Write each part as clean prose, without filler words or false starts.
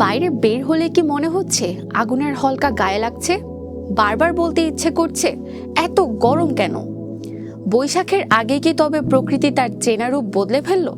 বাইরে বের হলে কি মনে হচ্ছে আগুনের হলকা গায়ে লাগছে? বারবার বলতে ইচ্ছে করছে, এত গরম কেন? বৈশাখের আগে কি তবে প্রকৃতি তার চেনা রূপ বদলে ফেলল?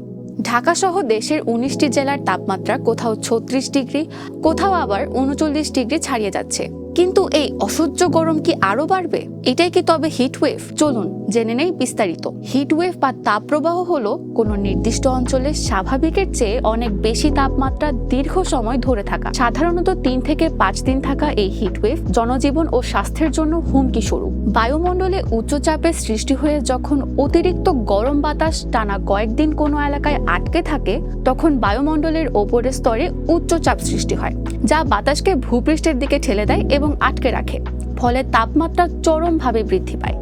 ঢাকা সহ দেশের ১৯টি জেলার তাপমাত্রা কোথাও ৩৬ ডিগ্রি, কোথাও আবার ৩৯ ডিগ্রি ছাড়িয়ে যাচ্ছে। কিন্তু এই অসহ্য গরম কি আরো বাড়বে? এটাই কি তবে হিটওয়েভ? চলুন জেনে নেই বিস্তারিত। হিটওয়েভ বা তাপপ্রবাহ হলো কোনো নির্দিষ্ট অঞ্চলে স্বাভাবিকের চেয়ে অনেক বেশি তাপমাত্রা দীর্ঘ সময় ধরে থাকা। সাধারণত ৩ থেকে ৫ দিন থাকা এই হিটওয়েভ জনজীবন ও স্বাস্থ্যের জন্য হুমকি স্বরূপ। বায়ুমণ্ডলে উচ্চচাপের সৃষ্টি হয়ে যখন অতিরিক্ত গরম বাতাস টানা কয়েকদিন কোনো এলাকায় আটকে থাকে, তখন বায়ুমণ্ডলের ওপরের স্তরে উচ্চচাপ সৃষ্টি হয়, যা বাতাসকে ভূপৃষ্ঠের দিকে ঠেলে দেয় এবং আটকে রাখে। ফলে তাপমাত্রা চরমভাবে বৃদ্ধি পায়।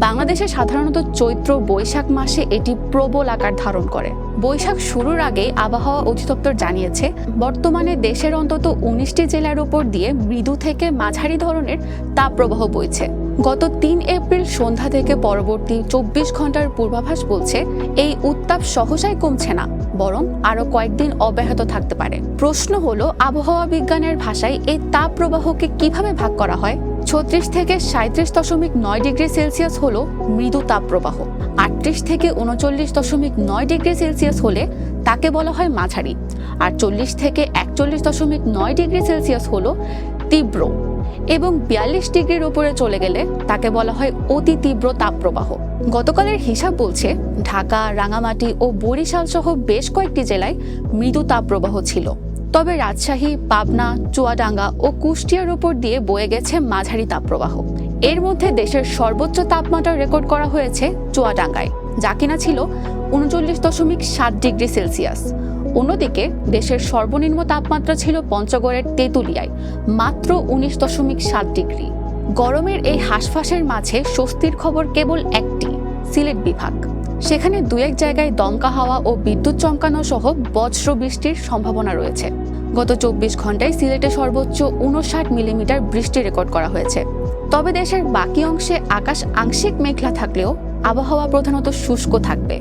বাংলাদেশে সাধারণত চৈত্র বৈশাখ মাসে এটি প্রবল আকার ধারণ করে। বৈশাখ শুরুর আগে আবহাওয়া অধিদপ্তর জানিয়েছে, বর্তমানে দেশের অন্তত ১৯টি জেলার উপর দিয়ে মৃদু থেকে মাঝারি ধরনের তাপপ্রবাহ বইছে। গত ৩ এপ্রিল সন্ধ্যা থেকে পরবর্তী ২৪ ঘন্টার পূর্বাভাস বলছে, এই উত্তাপ সহসাই কমছে না, বরং আরো কয়েকদিন অব্যাহত থাকতে পারে। প্রশ্ন হলো, আবহাওয়া বিজ্ঞানের ভাষায় এই তাপ প্রবাহকে কিভাবে ভাগ করা হয়? ৩৬ থেকে ৩৭.৯ ডিগ্রি সেলসিয়াস হলো মৃদু তাপপ্রবাহ। ৩৮ থেকে ৩৯.৯ ডিগ্রি সেলসিয়াস হলে তাকে বলা হয় মাঝারি, আর ৪০ থেকে ৪১.৯ ডিগ্রি সেলসিয়াস হলো তীব্র, এবং ৪২ ডিগ্রির উপরে চলে গেলে তাকে বলা হয় অতি তীব্র তাপপ্রবাহ। গতকালের হিসাব বলছে, ঢাকা, রাঙামাটি ও বরিশাল সহ বেশ কয়েকটি জেলায় মৃদু তাপপ্রবাহ ছিল। তবে রাজশাহী, পাবনা, চুয়াডাঙ্গা ও কুষ্টিয়ার উপর দিয়ে বয়ে গেছে মাঝারি তাপপ্রবাহ। এর মধ্যে দেশের সর্বোচ্চ তাপমাত্রা রেকর্ড করা হয়েছে চুয়াডাঙ্গায়, যা কিনা ছিল ৩৯.৭ ডিগ্রি সেলসিয়াস। অন্যদিকে দেশের সর্বনিম্ন তাপমাত্রা ছিল পঞ্চগড়ের তেঁতুলিয়ায়, মাত্র ১৯.৭ ডিগ্রি। গরমের এই হাঁসফাঁসের মাঝে স্বস্তির খবর কেবল একটি, সিলেট বিভাগ। সেখানে ২-১ জায়গায় দমকা হাওয়া ও বিদ্যুৎ চমকানো সহ বজ্র বৃষ্টির সম্ভাবনা রয়েছে। গত ২৪ ঘন্টায় সিলেটে সর্বোচ্চ ৫৯ মিলিমিটার বৃষ্টি রেকর্ড করা হয়েছে। তবে দেশের বাকি অংশে আকাশ আংশিক মেঘলা থাকলেও আবহাওয়া প্রধানত শুষ্ক থাকবে।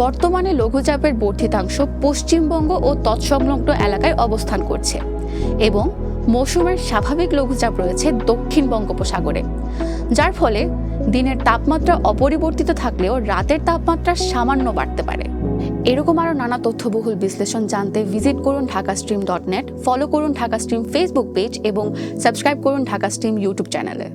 বর্তমানে লঘুচাপের বর্ধিতাংশ পশ্চিমবঙ্গ ও তৎসংলগ্ন এলাকায় অবস্থান করছে, এবং মৌসুমের স্বাভাবিক লঘুচাপ রয়েছে দক্ষিণ বঙ্গোপসাগরে, যার ফলে দিনের তাপমাত্রা অপরিবর্তিত থাকলেও রাতের তাপমাত্রা সামান্য বাড়তে পারে। এরকম আরও নানা তথ্যবহুল বিশ্লেষণ জানতে ভিজিট করুন ঢাকাস্ট্রিম.net, ফলো করুন ঢাকাস্ট্রিম ফেসবুক পেজ এবং সাবস্ক্রাইব করুন ঢাকাস্ট্রিম ইউটিউব চ্যানেলে।